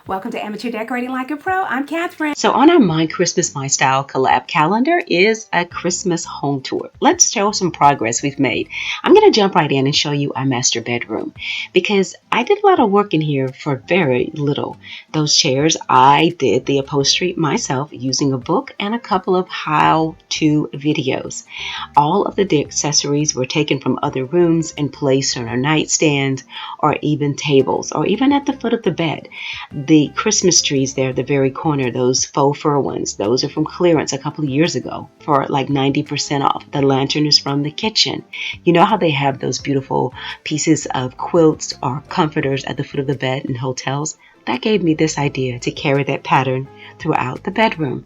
Welcome to Amateur Decorating Like a Pro. I'm Catherine. So on our My Christmas My Style collab calendar is a Christmas home tour. Let's show some progress we've made. I'm going to jump right in and show you our master bedroom because I did a lot of work in here for very little. Those chairs, I did the upholstery myself using a book and a couple of how-to videos. All of the accessories were taken from other rooms and placed on our nightstand or even tables or even at the foot of the bed. The Christmas trees there at the very corner, those faux fur ones, those are from clearance a couple of years ago for like 90% off. The lantern is from the kitchen. You know how they have those beautiful pieces of quilts or comforters at the foot of the bed in hotels? That gave me this idea to carry that pattern throughout the bedroom.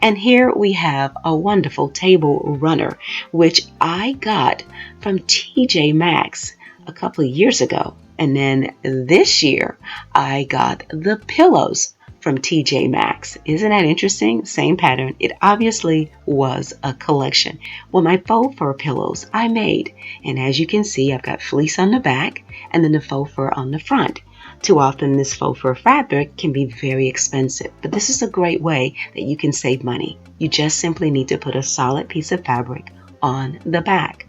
And here we have a wonderful table runner, which I got from TJ Maxx a couple of years ago. And then this year, I got the pillows from TJ Maxx. Isn't that interesting? Same pattern. It obviously was a collection. Well, my faux fur pillows I made. And as you can see, I've got fleece on the back and then the faux fur on the front. Too often, this faux fur fabric can be very expensive, but this is a great way that you can save money. You just simply need to put a solid piece of fabric on the back.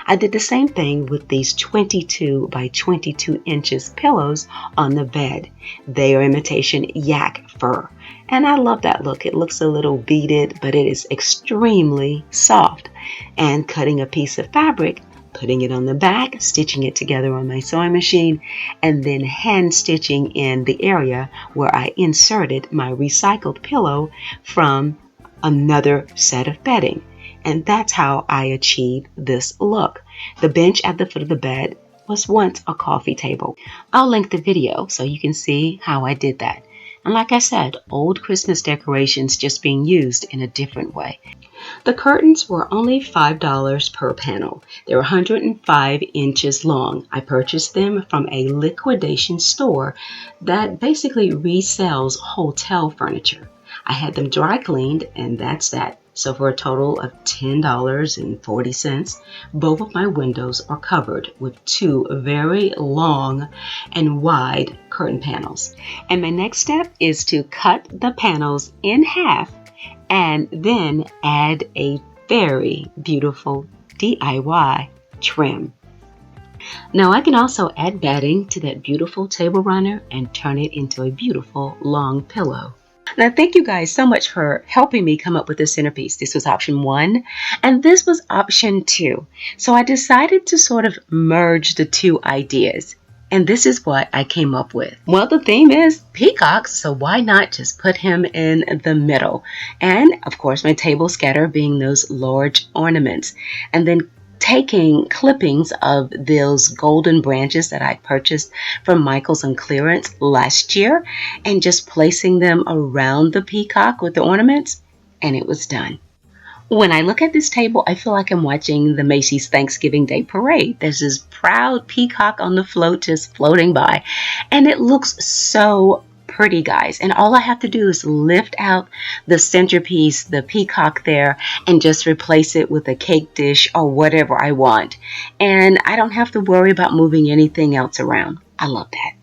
I did the same thing with these 22 by 22 inches pillows on the bed. They are imitation yak fur, and I love that look. It looks a little beaded, but it is extremely soft. And cutting a piece of fabric, putting it on the back, stitching it together on my sewing machine, and then hand stitching in the area where I inserted my recycled pillow from another set of bedding. And that's how I achieved this look. The bench at the foot of the bed was once a coffee table. I'll link the video so you can see how I did that. And like I said, old Christmas decorations just being used in a different way. The curtains were only $5 per panel. They were 105 inches long. I purchased them from a liquidation store that basically resells hotel furniture. I had them dry cleaned, and that's that. So for a total of $10.40, both of my windows are covered with two very long and wide curtain panels. And my next step is to cut the panels in half and then add a very beautiful DIY trim. Now I can also add batting to that beautiful table runner and turn it into a beautiful long pillow. Now, thank you guys so much for helping me come up with this centerpiece. This was option 1, and this was option 2. So I decided to sort of merge the two ideas, and this is what I came up with. Well, the theme is peacocks, so why not just put him in the middle? And, of course, my table scatter being those large ornaments. And then taking clippings of those golden branches that I purchased from Michael's on clearance last year and just placing them around the peacock with the ornaments, and it was done. When I look at this table, I feel like I'm watching the Macy's Thanksgiving Day Parade. There's this proud peacock on the float just floating by, and it looks so pretty, guys. And all I have to do is lift out the centerpiece, the peacock there, and just replace it with a cake dish or whatever I want. And I don't have to worry about moving anything else around. I love that.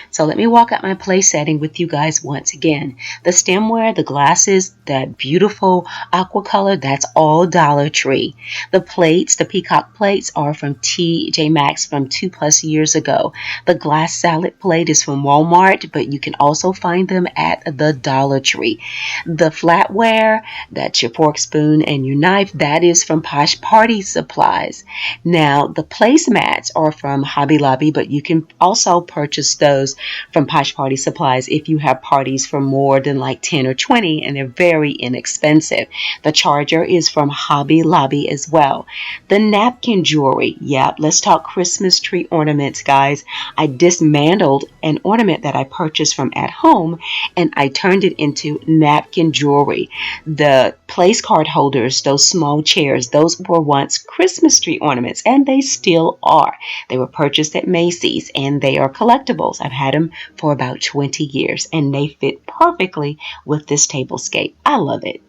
So let me walk out my place setting with you guys once again. The stemware, the glasses, that beautiful aqua color, that's all Dollar Tree. The plates, the peacock plates, are from TJ Maxx from 2+ years ago. The glass salad plate is from Walmart, but you can also find them at the Dollar Tree. The flatware, that's your fork, spoon, and your knife, that is from Posh Party Supplies. Now, the placemats are from Hobby Lobby, but you can also purchase those from Posh Party Supplies if you have parties for more than like 10 or 20, and they're very inexpensive. The charger is from Hobby Lobby as well. The napkin jewelry, yep, let's talk Christmas tree ornaments, guys. I dismantled an ornament that I purchased from at home and I turned it into napkin jewelry. The place card holders, those small chairs, those were once Christmas tree ornaments, and they still are. They were purchased at Macy's and they are collectibles. I've had them for about 20 years and they fit perfectly with this tablescape. I love it.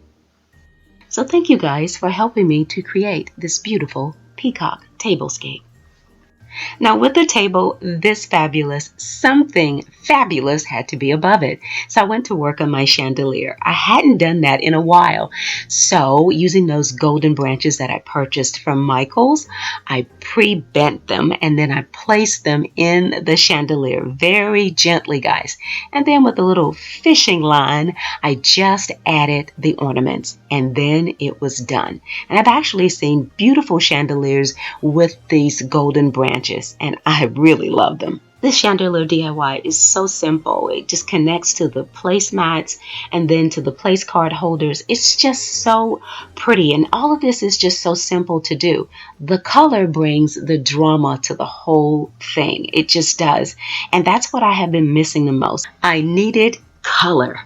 So thank you guys for helping me to create this beautiful peacock tablescape. Now with the table this fabulous, something fabulous had to be above it. So I went to work on my chandelier. I hadn't done that in a while. So using those golden branches that I purchased from Michael's, I pre-bent them and then I placed them in the chandelier very gently, guys. And then with a little fishing line, I just added the ornaments and then it was done. And I've actually seen beautiful chandeliers with these golden branches and I really love them. This chandelier DIY is so simple. It just connects to the placemats and then to the place card holders. It's just so pretty and all of this is just so simple to do. The color brings the drama to the whole thing. It just does. And that's what I have been missing the most. I needed color.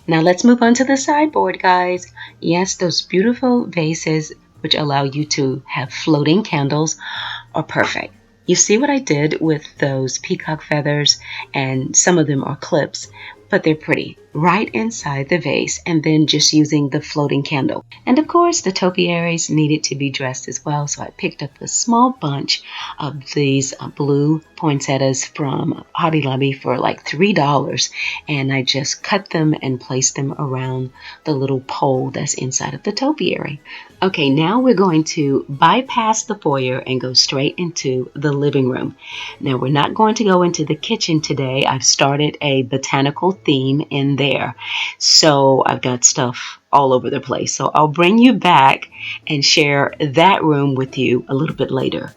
Now let's move on to the sideboard, guys. Yes, those beautiful vases which allow you to have floating candles are perfect. You see what I did with those peacock feathers, and some of them are clips, but they're pretty, right inside the vase, and then just using the floating candle. And of course, the topiaries needed to be dressed as well, so I picked up a small bunch of these blue poinsettias from Hobby Lobby for like $3, and I just cut them and placed them around the little pole that's inside of the topiary. Okay, now we're going to bypass the foyer and go straight into the living room. Now, we're not going to go into the kitchen today. I've started a botanical theme in there. So I've got stuff all over the place. So I'll bring you back and share that room with you a little bit later.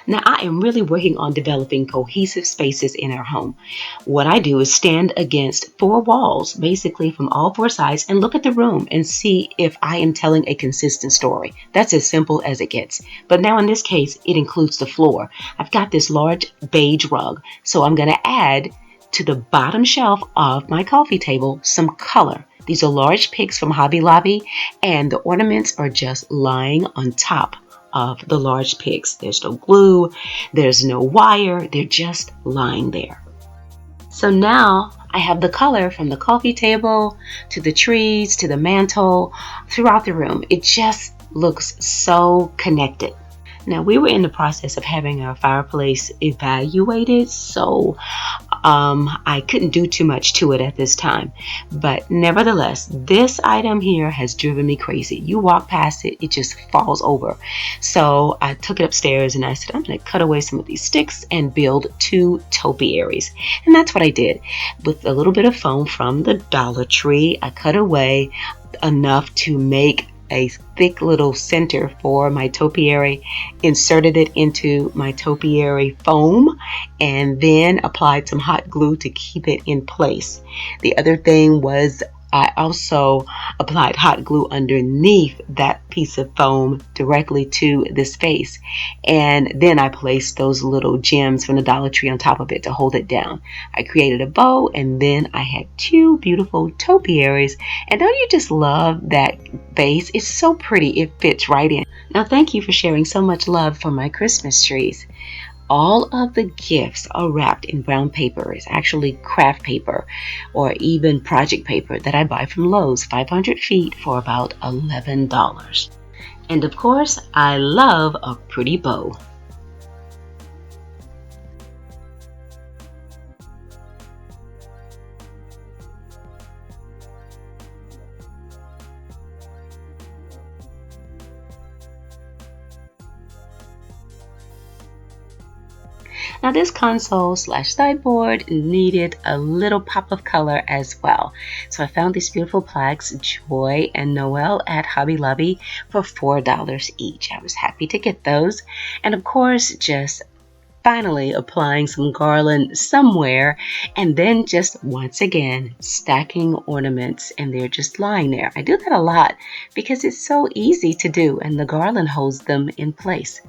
Now, I am really working on developing cohesive spaces in our home. What I do is stand against 4 walls, basically from all 4 sides, and look at the room and see if I am telling a consistent story. That's as simple as it gets. But now in this case, it includes the floor. I've got this large beige rug, so I'm going to add to the bottom shelf of my coffee table some color. These are large picks from Hobby Lobby, and the ornaments are just lying on top of the large picks. There's no glue, there's no wire, they're just lying there. So now I have the color from the coffee table to the trees to the mantle throughout the room. It just looks so connected. Now, we were in the process of having our fireplace evaluated, so I couldn't do too much to it at this time. But nevertheless, this item here has driven me crazy. You walk past it, it just falls over. So I took it upstairs and I said, I'm going to cut away some of these sticks and build 2 topiaries. And that's what I did. With a little bit of foam from the Dollar Tree, I cut away enough to make a thick little center for my topiary, inserted it into my topiary foam, and then applied some hot glue to keep it in place. The other thing was I also applied hot glue underneath that piece of foam directly to this face. And then I placed those little gems from the Dollar Tree on top of it to hold it down. I created a bow and then I had 2 beautiful topiaries. And don't you just love that vase? It's so pretty. It fits right in. Now, thank you for sharing so much love for my Christmas trees. All of the gifts are wrapped in brown paper. It's actually craft paper or even project paper that I buy from Lowe's, 500 feet for about $11. And of course, I love a pretty bow. Now this console / sideboard needed a little pop of color as well. So I found these beautiful plaques, Joy and Noel, at Hobby Lobby for $4 each. I was happy to get those. And of course, just finally applying some garland somewhere, and then just once again stacking ornaments, and they're just lying there. I do that a lot because it's so easy to do and the garland holds them in place.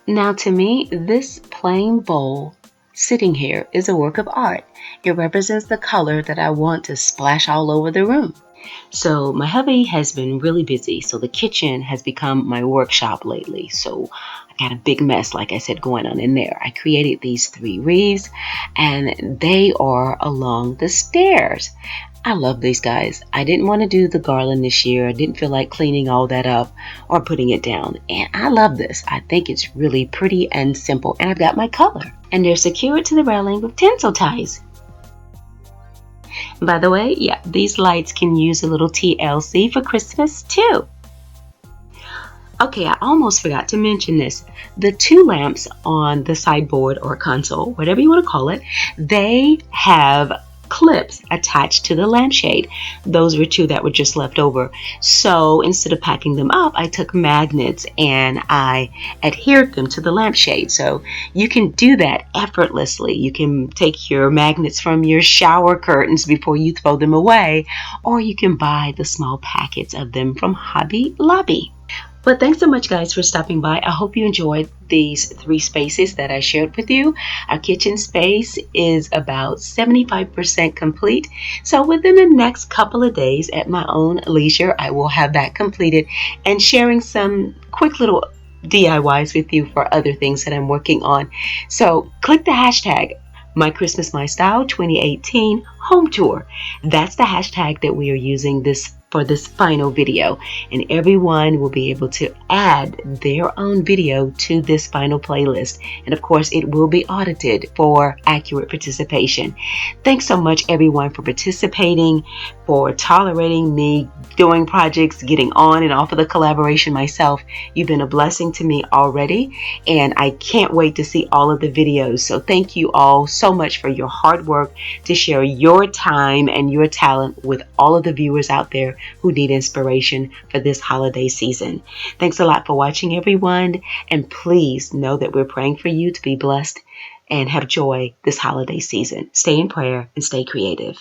Now, to me, this plain bowl sitting here is a work of art. It represents the color that I want to splash all over the room. So my hubby has been really busy, so the kitchen has become my workshop lately. So I got a big mess, like I said, going on in there. I created these 3 wreaths, and they are along the stairs. I love these guys. I didn't want to do the garland this year. I didn't feel like cleaning all that up or putting it down. And I love this. I think it's really pretty and simple. And I've got my color. And they're secured to the railing with tinsel ties. By the way, yeah, these lights can use a little TLC for Christmas too. Okay, I almost forgot to mention this. The two lamps on the sideboard or console, whatever you want to call it, they have clips attached to the lampshade. Those were two that were just left over. So instead of packing them up, I took magnets and I adhered them to the lampshade. So you can do that effortlessly. You can take your magnets from your shower curtains before you throw them away, or you can buy the small packets of them from Hobby Lobby. But thanks so much, guys, for stopping by. I hope you enjoyed these 3 spaces that I shared with you. Our kitchen space is about 75% complete. So within the next couple of days at my own leisure, I will have that completed and sharing some quick little DIYs with you for other things that I'm working on. So click the hashtag My Christmas My Style 2018 Home Tour. That's the hashtag that we are using for this final video, and everyone will be able to add their own video to this final playlist, and of course it will be audited for accurate participation. Thanks so much, everyone, for participating, for tolerating me doing projects, getting on and off of the collaboration myself. You've been a blessing to me already, and I can't wait to see all of the videos. So thank you all so much for your hard work to share your time and your talent with all of the viewers out there who need inspiration for this holiday season. Thanks a lot for watching, everyone, and please know that we're praying for you to be blessed and have joy this holiday season. Stay in prayer and stay creative.